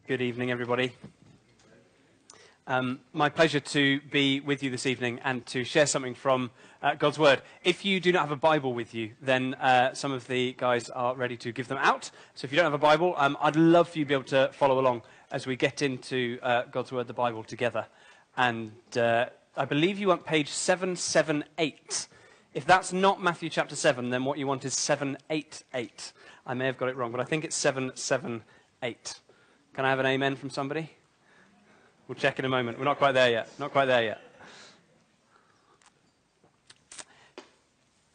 Good evening, everybody. My pleasure to be with you this evening and to share something from God's Word. If you do not have a Bible with you, then some of the guys are ready to give them out. So if you don't have a Bible, I'd love for you to be able to follow along as we get into God's Word, the Bible, together. And I believe you want page 778. If that's not Matthew chapter 7, then what you want is 788. I may have got it wrong, but I think it's 778. Can I have an amen from somebody? We'll check in a moment. We're not quite there yet. Not quite there yet.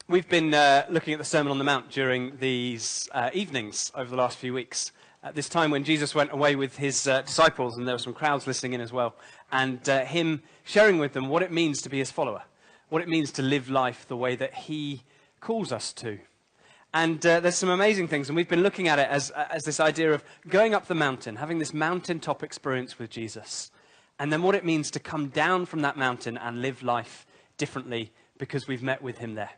We've been looking at the Sermon on the Mount during these evenings over the last few weeks. At this time when Jesus went away with his disciples, and there were some crowds listening in as well, and him sharing with them what it means to be his follower, what it means to live life the way that he calls us to. And there's some amazing things, and we've been looking at it as this idea of going up the mountain, having this mountaintop experience with Jesus, and then what it means to come down from that mountain and live life differently because we've met with him there.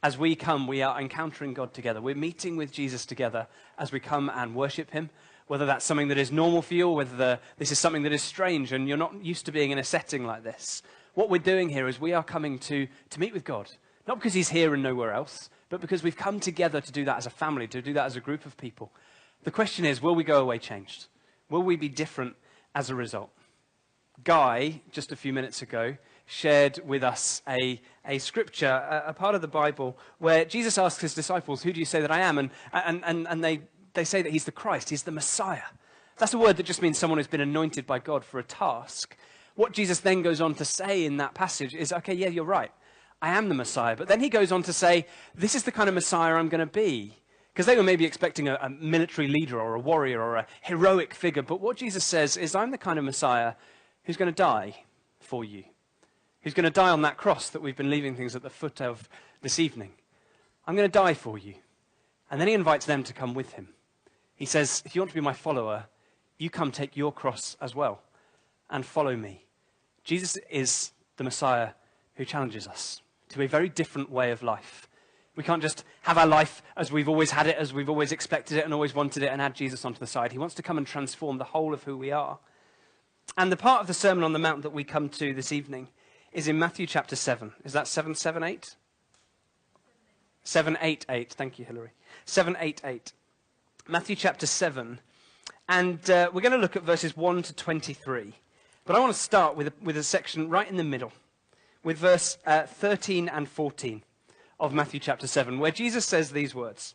As we come, we are encountering God together. We're meeting with Jesus together as we come and worship him, whether that's something that is normal for you or whether this is something that is strange and you're not used to being in a setting like this. What we're doing here is we are coming to meet with God, not because he's here and nowhere else, but because we've come together to do that as a family, to do that as a group of people. The question is, will we go away changed? Will we be different as a result? Guy, just a few minutes ago, shared with us a scripture, a part of the Bible, where Jesus asks his disciples, who do you say that I am? And they say that he's the Christ, he's the Messiah. That's a word that just means someone who's been anointed by God for a task. What Jesus then goes on to say in that passage is, okay, yeah, you're right. I am the Messiah. But then he goes on to say, this is the kind of Messiah I'm going to be. Because they were maybe expecting a military leader or a warrior or a heroic figure. But what Jesus says is, I'm the kind of Messiah who's going to die for you. Who's going to die on that cross that we've been leaving things at the foot of this evening. I'm going to die for you. And then he invites them to come with him. He says, if you want to be my follower, you come take your cross as well and follow me. Jesus is the Messiah who challenges us to a very different way of life. We can't just have our life as we've always had it, as we've always expected it and always wanted it, and add Jesus onto the side. He wants to come and transform the whole of who we are. And the part of the Sermon on the Mount that we come to this evening is in Matthew chapter 7. Is that 778? 788. Thank you, Hilary. 788. Matthew chapter 7. And we're going to look at verses 1 to 23. But I want to start with a section right in the middle, with verse 13 and 14 of Matthew chapter 7, where Jesus says these words.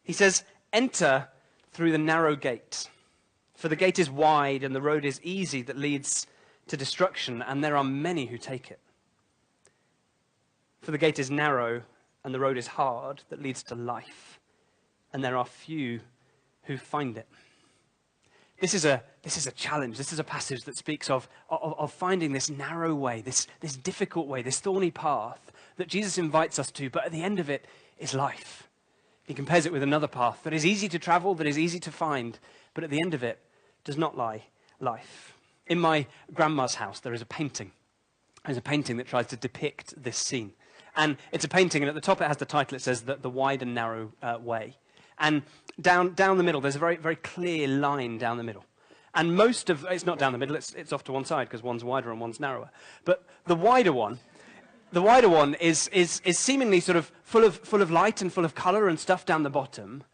He says, enter through the narrow gate, for the gate is wide and the road is easy that leads to destruction, and there are many who take it. For the gate is narrow and the road is hard that leads to life, and there are few who find it. This is a challenge. This is a passage that speaks of finding this narrow way, this difficult way, this thorny path that Jesus invites us to, but at the end of it is life. He compares it with another path that is easy to travel, that is easy to find, but at the end of it does not lie life. In my grandma's house, there is a painting. There's a painting that tries to depict this scene. And it's a painting, and at the top it has the title. It says the wide and narrow way. And down the middle, there's a very, very clear line down the middle. And it's not down the middle, it's off to one side because one's wider and one's narrower. But the wider one is seemingly sort of full of light and full of color and stuff down the bottom.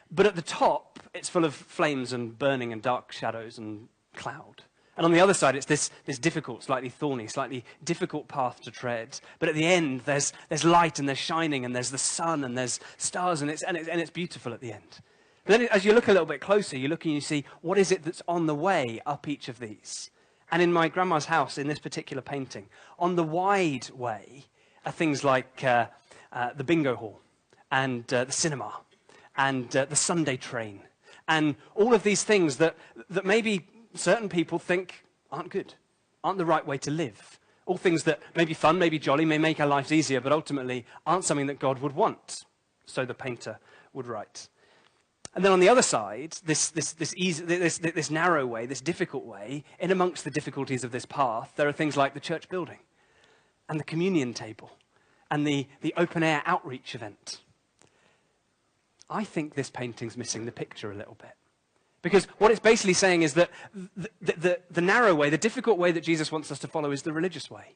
But at the top, it's full of flames and burning and dark shadows and cloud. And on the other side, it's this difficult, slightly thorny, slightly difficult path to tread. But at the end, there's light and there's shining and there's the sun and there's stars and it's beautiful at the end. But then as you look a little bit closer, you look and you see, what is it that's on the way up each of these? And in my grandma's house, in this particular painting, on the wide way are things like the bingo hall and the cinema and the Sunday train and all of these things that maybe certain people think aren't good, aren't the right way to live. All things that may be fun, may be jolly, may make our lives easier, but ultimately aren't something that God would want. So the painter would write. And then on the other side, this narrow way, this difficult way, in amongst the difficulties of this path, there are things like the church building and the communion table and the open-air outreach event. I think this painting's missing the picture a little bit. Because what it's basically saying is that the narrow way, the difficult way that Jesus wants us to follow is the religious way.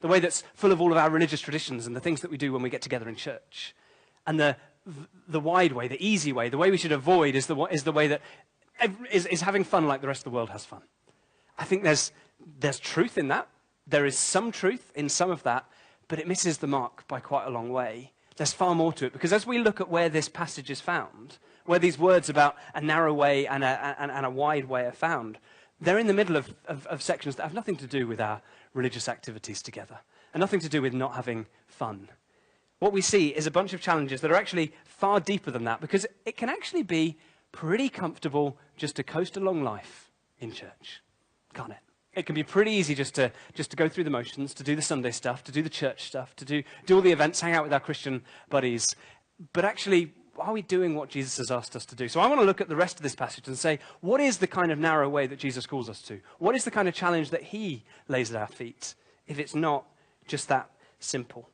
The way that's full of all of our religious traditions and the things that we do when we get together in church. And the wide way, the easy way, the way we should avoid is the way that is having fun like the rest of the world has fun. I think there's truth in that. There is some truth in some of that, but it misses the mark by quite a long way. There's far more to it, because as we look at where this passage is found, where these words about a narrow way and a wide way are found, they're in the middle of sections that have nothing to do with our religious activities together, and nothing to do with not having fun. What we see is a bunch of challenges that are actually far deeper than that, because it can actually be pretty comfortable just to coast along life in church, can't it? It can be pretty easy just to go through the motions, to do the Sunday stuff, to do the church stuff, to do all the events, hang out with our Christian buddies. But actually, are we doing what Jesus has asked us to do? So I want to look at the rest of this passage and say, what is the kind of narrow way that Jesus calls us to? What is the kind of challenge that he lays at our feet, if it's not just that simple?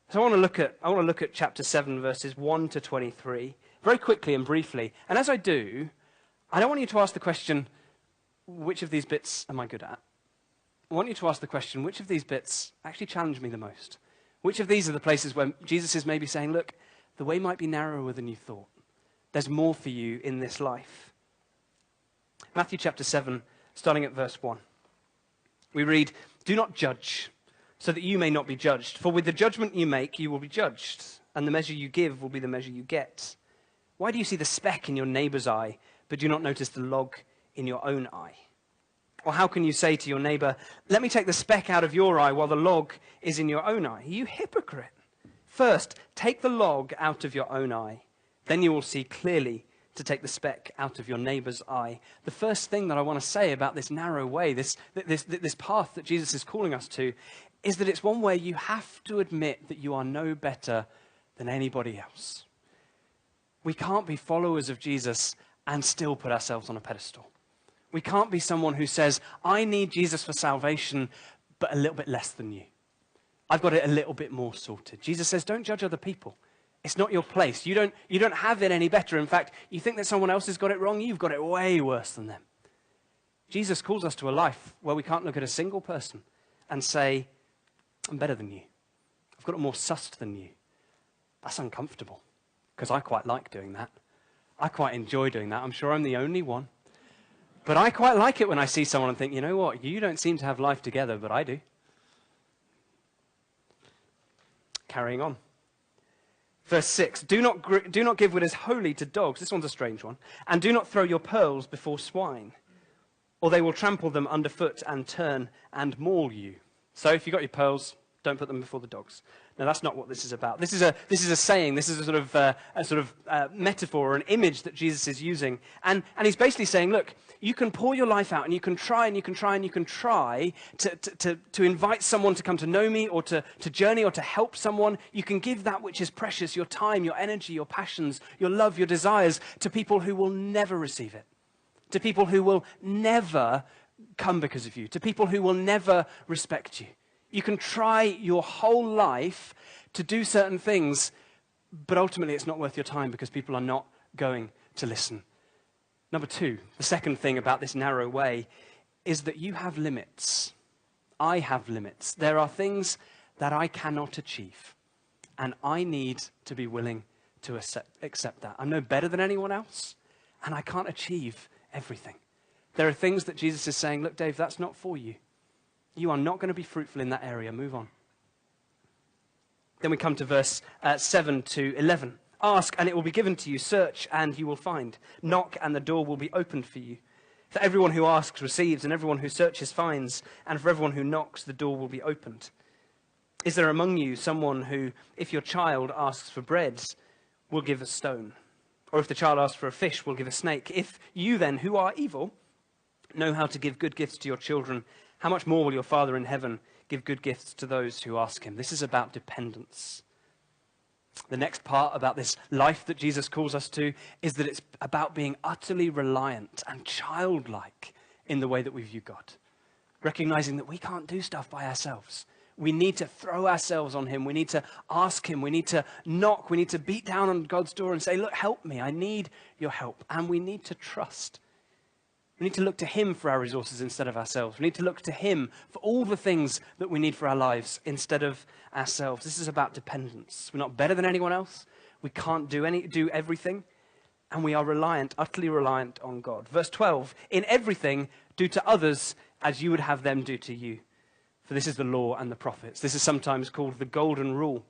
So I want to look at chapter 7, verses 1 to 23, very quickly and briefly. And as I do, I don't want you to ask the question, which of these bits am I good at? I want you to ask the question, which of these bits actually challenge me the most? Which of these are the places where Jesus is maybe saying, look, the way might be narrower than you thought. There's more for you in this life. Matthew chapter 7, starting at verse 1. We read, "Do not judge, so that you may not be judged. For with the judgment you make, you will be judged, and the measure you give will be the measure you get. Why do you see the speck in your neighbor's eye, but do not notice the log in your own eye? Or how can you say to your neighbor, let me take the speck out of your eye while the log is in your own eye? You hypocrite! First, take the log out of your own eye. Then you will see clearly to take the speck out of your neighbor's eye." The first thing that I want to say about this narrow way, this path that Jesus is calling us to, is that it's one where you have to admit that you are no better than anybody else. We can't be followers of Jesus and still put ourselves on a pedestal. We can't be someone who says, I need Jesus for salvation, but a little bit less than you. I've got it a little bit more sorted. Jesus says, don't judge other people. It's not your place. You don't have it any better. In fact, you think that someone else has got it wrong, you've got it way worse than them. Jesus calls us to a life where we can't look at a single person and say, I'm better than you. I've got it more sussed than you. That's uncomfortable, because I quite like doing that. I quite enjoy doing that. I'm sure I'm the only one. But I quite like it when I see someone and think, you know what, you don't seem to have life together, but I do. Carrying on. Verse 6, do not give what is holy to dogs. This one's a strange one. And do not throw your pearls before swine, or they will trample them underfoot and turn and maul you. So if you've got your pearls, don't put them before the dogs. No, that's not what this is about. This is a saying. This is a sort of metaphor or an image that Jesus is using. And he's basically saying, look, you can pour your life out and you can try and you can try and you can try to invite someone to come to know me or to journey or to help someone. You can give that which is precious, your time, your energy, your passions, your love, your desires, to people who will never receive it, to people who will never come because of you, to people who will never respect you. You can try your whole life to do certain things, but ultimately it's not worth your time because people are not going to listen. Number two, the second thing about this narrow way is that you have limits. I have limits. There are things that I cannot achieve, and I need to be willing to accept that. I'm no better than anyone else, and I can't achieve everything. There are things that Jesus is saying, look, Dave, that's not for you. You are not going to be fruitful in that area. Move on. Then we come to verse 7 to 11. Ask, and it will be given to you. Search, and you will find. Knock, and the door will be opened for you. For everyone who asks receives, and everyone who searches finds, and for everyone who knocks, the door will be opened. Is there among you someone who, if your child asks for bread, will give a stone? Or if the child asks for a fish, will give a snake? If you then, who are evil, know how to give good gifts to your children, how much more will your Father in heaven give good gifts to those who ask him? This is about dependence. The next part about this life that Jesus calls us to is that it's about being utterly reliant and childlike in the way that we view God. Recognizing that we can't do stuff by ourselves. We need to throw ourselves on him. We need to ask him. We need to knock. We need to beat down on God's door and say, look, help me. I need your help. And we need to trust We need to look to him for our resources instead of ourselves. We need to look to him for all the things that we need for our lives instead of ourselves. This is about dependence. We're not better than anyone else. We can't do everything. And we are reliant, utterly reliant on God. Verse 12, in everything, do to others as you would have them do to you. For this is the law and the prophets. This is sometimes called the golden rule.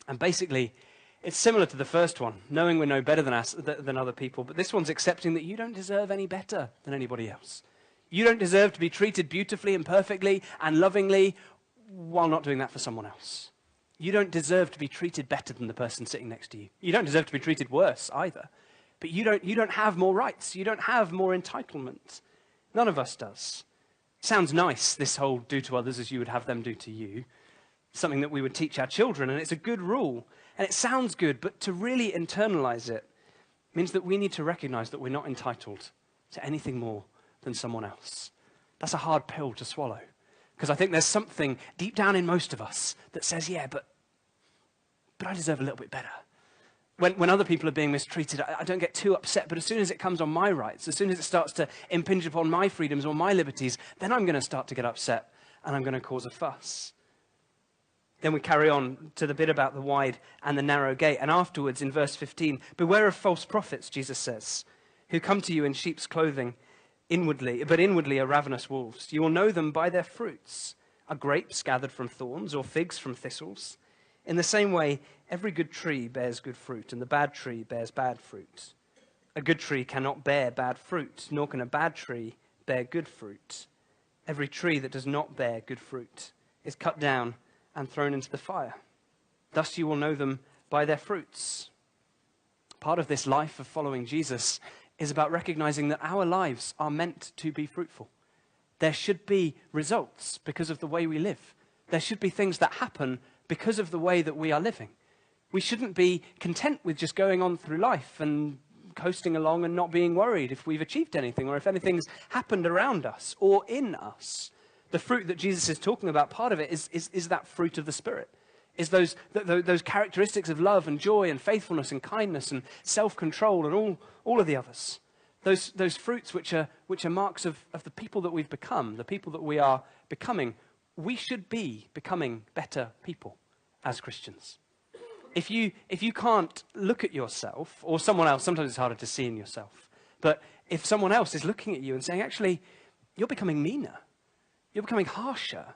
And basically, it's similar to the first one, knowing we're no better than other people. But this one's accepting that you don't deserve any better than anybody else. You don't deserve to be treated beautifully and perfectly and lovingly while not doing that for someone else. You don't deserve to be treated better than the person sitting next to you. You don't deserve to be treated worse either. But you don't have more rights. You don't have more entitlement. None of us does. Sounds nice, this whole do to others as you would have them do to you. Something that we would teach our children, and it's a good rule. And it sounds good, but to really internalize it means that we need to recognize that we're not entitled to anything more than someone else. That's a hard pill to swallow. Because I think there's something deep down in most of us that says, yeah, but I deserve a little bit better. When other people are being mistreated, I don't get too upset, but as soon as it comes on my rights, as soon as it starts to impinge upon my freedoms or my liberties, then I'm going to start to get upset and I'm going to cause a fuss. Then we carry on to the bit about the wide and the narrow gate. And afterwards, in verse 15, beware of false prophets, Jesus says, who come to you in sheep's clothing, but inwardly are ravenous wolves. You will know them by their fruits. Are grapes gathered from thorns or figs from thistles? In the same way, every good tree bears good fruit, and the bad tree bears bad fruit. A good tree cannot bear bad fruit, nor can a bad tree bear good fruit. Every tree that does not bear good fruit is cut down and thrown into the fire. Thus you will know them by their fruits. Part of this life of following Jesus is about recognizing that our lives are meant to be fruitful. There should be results because of the way we live. There should be things that happen because of the way that we are living. We shouldn't be content with just going on through life and coasting along and not being worried if we've achieved anything or if anything's happened around us or in us. The fruit that Jesus is talking about, part of it is that fruit of the Spirit, is those characteristics of love and joy and faithfulness and kindness and self-control and all of the others. Those fruits which are marks of the people that we've become, the people that we are becoming. We should be becoming better people as Christians. If you can't look at yourself or someone else, sometimes it's harder to see in yourself, but if someone else is looking at you and saying, actually, you're becoming meaner, you're becoming harsher,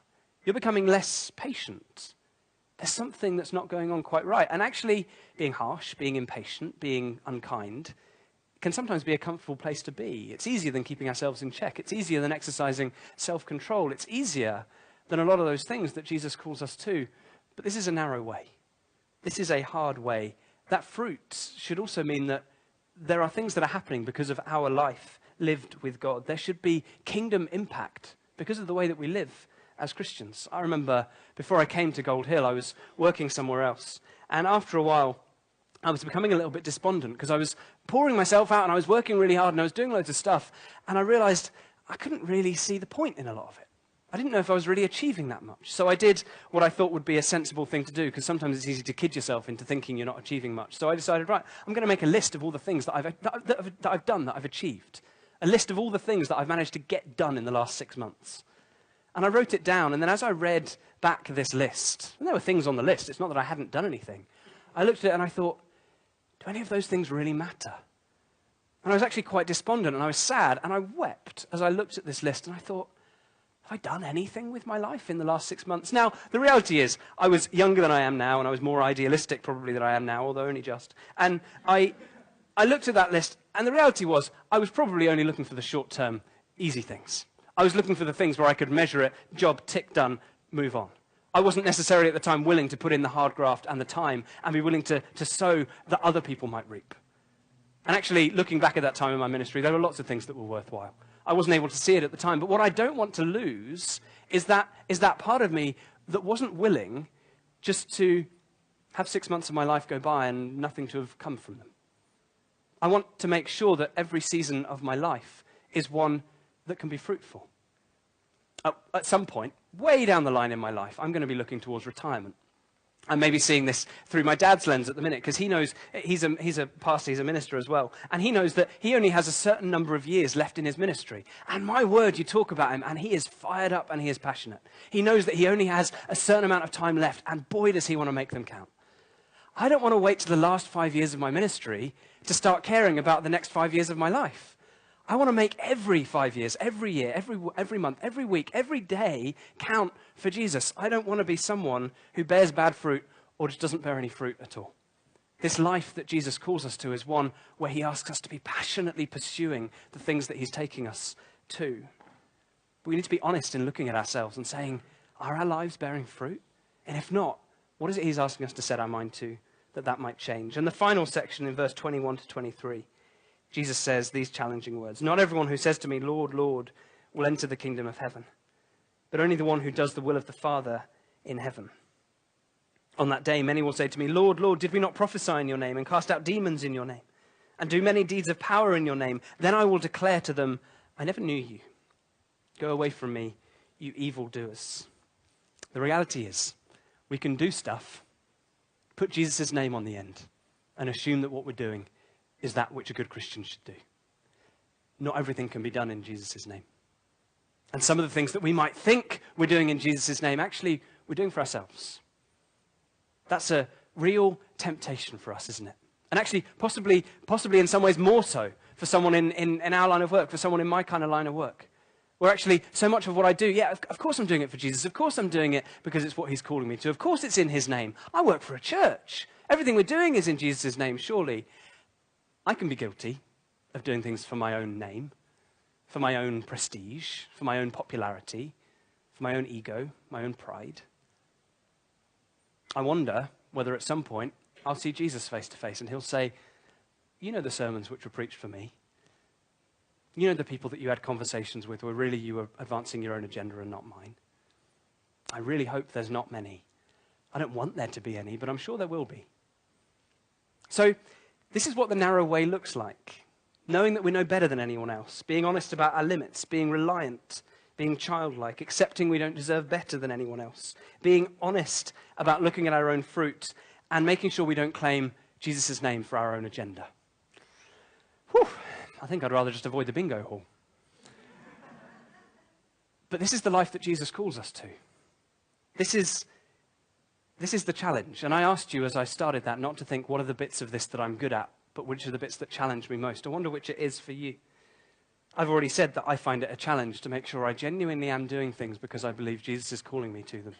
you're becoming less patient, there's something that's not going on quite right. And actually, being harsh, being impatient, being unkind can sometimes be a comfortable place to be. It's easier than keeping ourselves in check. It's easier than exercising self-control. It's easier than a lot of those things that Jesus calls us to. But this is a narrow way. This is a hard way. That fruit should also mean that there are things that are happening because of our life lived with God. There should be kingdom impact because of the way that we live as Christians. I remember before I came to Gold Hill, I was working somewhere else. And after a while, I was becoming a little bit despondent because I was pouring myself out and I was working really hard and I was doing loads of stuff. And I realized I couldn't really see the point in a lot of it. I didn't know if I was really achieving that much. So I did what I thought would be a sensible thing to do, because sometimes it's easy to kid yourself into thinking you're not achieving much. So I decided, right, I'm going to make a list of all the things that I've done, that I've achieved. A list of all the things that I've managed to get done in the last 6 months. And I wrote it down, and then as I read back this list, and there were things on the list, it's not that I hadn't done anything. I looked at it and I thought, do any of those things really matter? And I was actually quite despondent, and I was sad, and I wept as I looked at this list, and I thought, have I done anything with my life in the last 6 months? Now, the reality is, I was younger than I am now, and I was more idealistic probably than I am now, although only just. And I looked at that list, and the reality was, I was probably only looking for the short-term, easy things. I was looking for the things where I could measure it, job, tick, done, move on. I wasn't necessarily at the time willing to put in the hard graft and the time and be willing to sow that other people might reap. And actually, looking back at that time in my ministry, there were lots of things that were worthwhile. I wasn't able to see it at the time, but what I don't want to lose is that part of me that wasn't willing just to have 6 months of my life go by and nothing to have come from them. I want to make sure that every season of my life is one that can be fruitful. At some point, way down the line in my life, I'm going to be looking towards retirement. I'm maybe seeing this through my dad's lens at the minute, because he knows he's a pastor, he's a minister as well, and he knows that he only has a certain number of years left in his ministry. And my word, you talk about him, and he is fired up and he is passionate. He knows that he only has a certain amount of time left, and boy, does he want to make them count. I don't want to wait to the last 5 years of my ministry to start caring about the next 5 years of my life. I want to make every 5 years, every year, every month, every week, every day count for Jesus. I don't want to be someone who bears bad fruit or just doesn't bear any fruit at all. This life that Jesus calls us to is one where he asks us to be passionately pursuing the things that he's taking us to. But we need to be honest in looking at ourselves and saying, are our lives bearing fruit? And if not, what is it he's asking us to set our mind to that might change? And the final section in verse 21 to 23, Jesus says these challenging words. Not everyone who says to me, Lord, Lord, will enter the kingdom of heaven, but only the one who does the will of the Father in heaven. On that day, many will say to me, Lord, Lord, did we not prophesy in your name and cast out demons in your name and do many deeds of power in your name? Then I will declare to them, I never knew you. Go away from me, you evildoers. The reality is, we can do stuff, put Jesus' name on the end, and assume that what we're doing is that which a good Christian should do. Not everything can be done in Jesus' name. And some of the things that we might think we're doing in Jesus' name, actually, we're doing for ourselves. That's a real temptation for us, isn't it? And actually, possibly in some ways more so for someone in our line of work, for someone in my kind of line of work. Where actually, so much of what I do, yeah, of course I'm doing it for Jesus. Of course I'm doing it because it's what he's calling me to. Of course it's in his name. I work for a church. Everything we're doing is in Jesus' name, surely. I can be guilty of doing things for my own name, for my own prestige, for my own popularity, for my own ego, my own pride. I wonder whether at some point I'll see Jesus face to face and he'll say, you know the sermons which were preached for me. You know the people that you had conversations with where really you were advancing your own agenda and not mine. I really hope there's not many. I don't want there to be any, but I'm sure there will be. So, this is what the narrow way looks like. Knowing that we know better than anyone else, being honest about our limits, being reliant, being childlike, accepting we don't deserve better than anyone else, being honest about looking at our own fruit, and making sure we don't claim Jesus' name for our own agenda. Whew, I think I'd rather just avoid the bingo hall. But this is the life that Jesus calls us to. This is the challenge. And I asked you as I started that not to think, what are the bits of this that I'm good at, but which are the bits that challenge me most? I wonder which it is for you. I've already said that I find it a challenge to make sure I genuinely am doing things because I believe Jesus is calling me to them,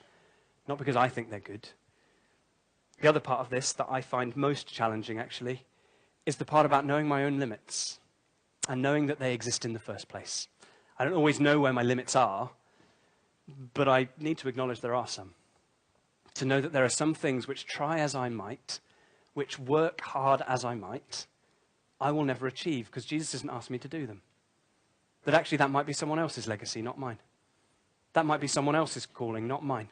not because I think they're good. The other part of this that I find most challenging, actually, is the part about knowing my own limits and knowing that they exist in the first place. I don't always know where my limits are, but I need to acknowledge there are some. To know that there are some things which, try as I might, which work hard as I might, I will never achieve because Jesus hasn't asked me to do them. That actually that might be someone else's legacy, not mine. That might be someone else's calling, not mine.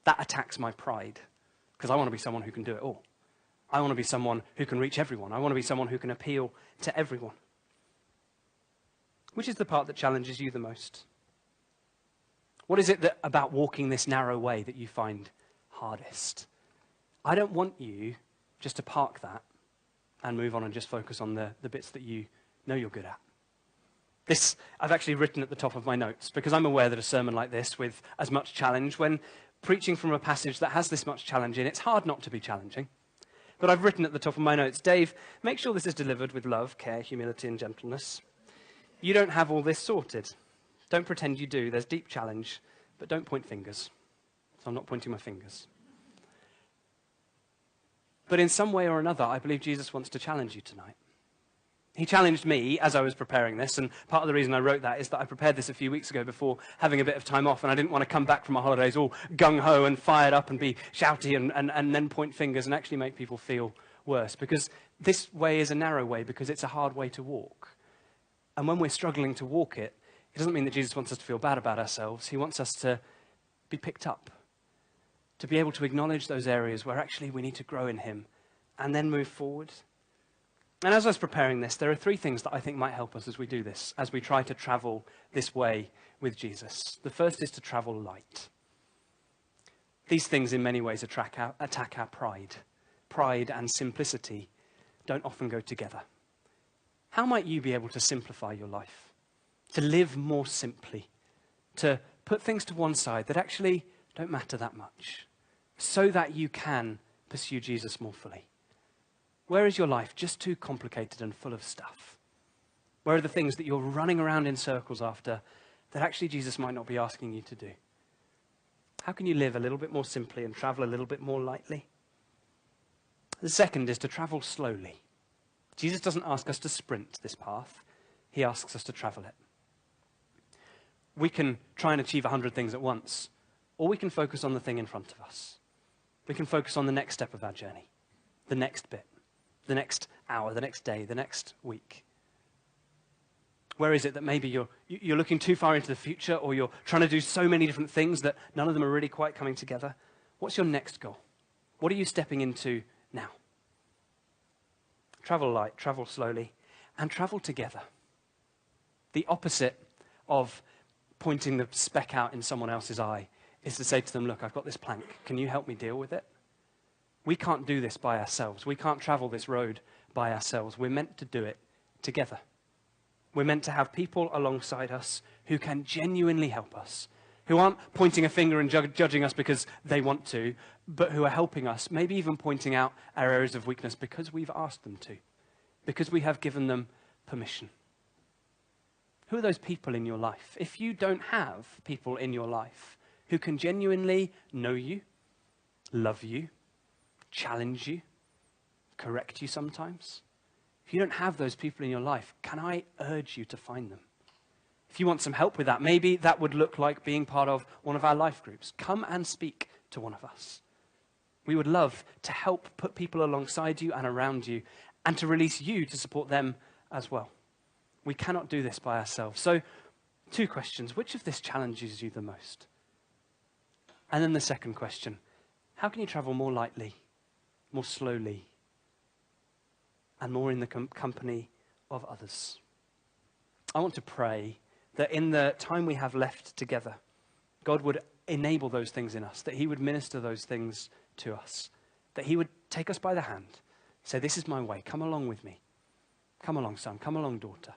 That attacks my pride because I want to be someone who can do it all. I want to be someone who can reach everyone. I want to be someone who can appeal to everyone. Which is the part that challenges you the most? What is it about walking this narrow way that you find hardest? I don't want you just to park that and move on and just focus on the bits that you know you're good at. This I've actually written at the top of my notes because I'm aware that a sermon like this with as much challenge, when preaching from a passage that has this much challenge in, it's hard not to be challenging. But I've written at the top of my notes, Dave, make sure this is delivered with love, care, humility, and gentleness. You don't have all this sorted. Don't pretend you do. There's deep challenge, but don't point fingers. So I'm not pointing my fingers. But in some way or another, I believe Jesus wants to challenge you tonight. He challenged me as I was preparing this, and part of the reason I wrote that is that I prepared this a few weeks ago before having a bit of time off, and I didn't want to come back from my holidays all gung-ho and fired up and be shouty and then point fingers and actually make people feel worse. Because this way is a narrow way, because it's a hard way to walk. And when we're struggling to walk it, it doesn't mean that Jesus wants us to feel bad about ourselves. He wants us to be picked up, to be able to acknowledge those areas where actually we need to grow in him and then move forward. And as I was preparing this, there are three things that I think might help us as we do this, as we try to travel this way with Jesus. The first is to travel light. These things in many ways attack our pride. Pride and simplicity don't often go together. How might you be able to simplify your life? To live more simply? To put things to one side that actually don't matter that much, so that you can pursue Jesus more fully? Where is your life just too complicated and full of stuff? Where are the things that you're running around in circles after that actually Jesus might not be asking you to do? How can you live a little bit more simply and travel a little bit more lightly? The second is to travel slowly. Jesus doesn't ask us to sprint this path. He asks us to travel it. We can try and achieve 100 things at once, or we can focus on the thing in front of us. We can focus on the next step of our journey, the next bit, the next hour, the next day, the next week. Where is it that maybe you're looking too far into the future, or you're trying to do so many different things that none of them are really quite coming together? What's your next goal? What are you stepping into now? Travel light, travel slowly, and travel together. The opposite of pointing the speck out in someone else's eye is to say to them, look, I've got this plank. Can you help me deal with it? We can't do this by ourselves. We can't travel this road by ourselves. We're meant to do it together. We're meant to have people alongside us who can genuinely help us, who aren't pointing a finger and judging us because they want to, but who are helping us, maybe even pointing out our areas of weakness because we've asked them to, because we have given them permission. Who are those people in your life? If you don't have people in your life who can genuinely know you, love you, challenge you, correct you sometimes, if you don't have those people in your life, can I urge you to find them? If you want some help with that, maybe that would look like being part of one of our life groups. Come and speak to one of us. We would love to help put people alongside you and around you and to release you to support them as well. We cannot do this by ourselves. So, 2 questions. Which of this challenges you the most? And then the second question. How can you travel more lightly, more slowly, and more in the company of others? I want to pray that in the time we have left together, God would enable those things in us, that he would minister those things to us, that he would take us by the hand, say, this is my way, come along with me. Come along, son, come along, daughter.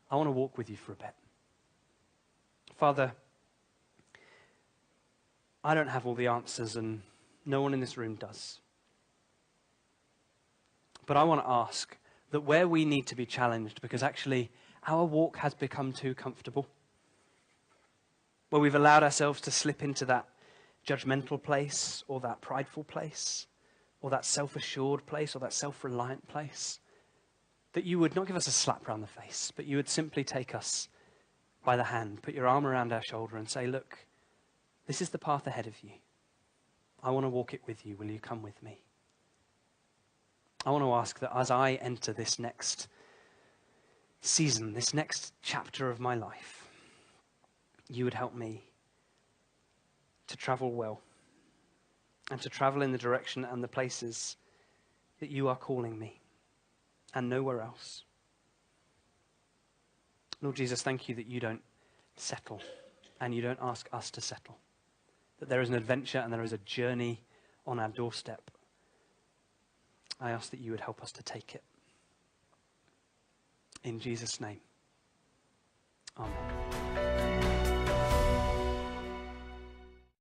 I want to walk with you for a bit. Father, I don't have all the answers and no one in this room does. But I want to ask that where we need to be challenged, because actually our walk has become too comfortable, where we've allowed ourselves to slip into that judgmental place or that prideful place or that self-assured place or that self-reliant place, that you would not give us a slap round the face, but you would simply take us by the hand, put your arm around our shoulder and say, look, this is the path ahead of you. I want to walk it with you. Will you come with me? I want to ask that as I enter this next season, this next chapter of my life, you would help me to travel well and to travel in the direction and the places that you are calling me and nowhere else. Lord Jesus, thank you that you don't settle and you don't ask us to settle, that there is an adventure and there is a journey on our doorstep. I ask that you would help us to take it. In Jesus' name, amen.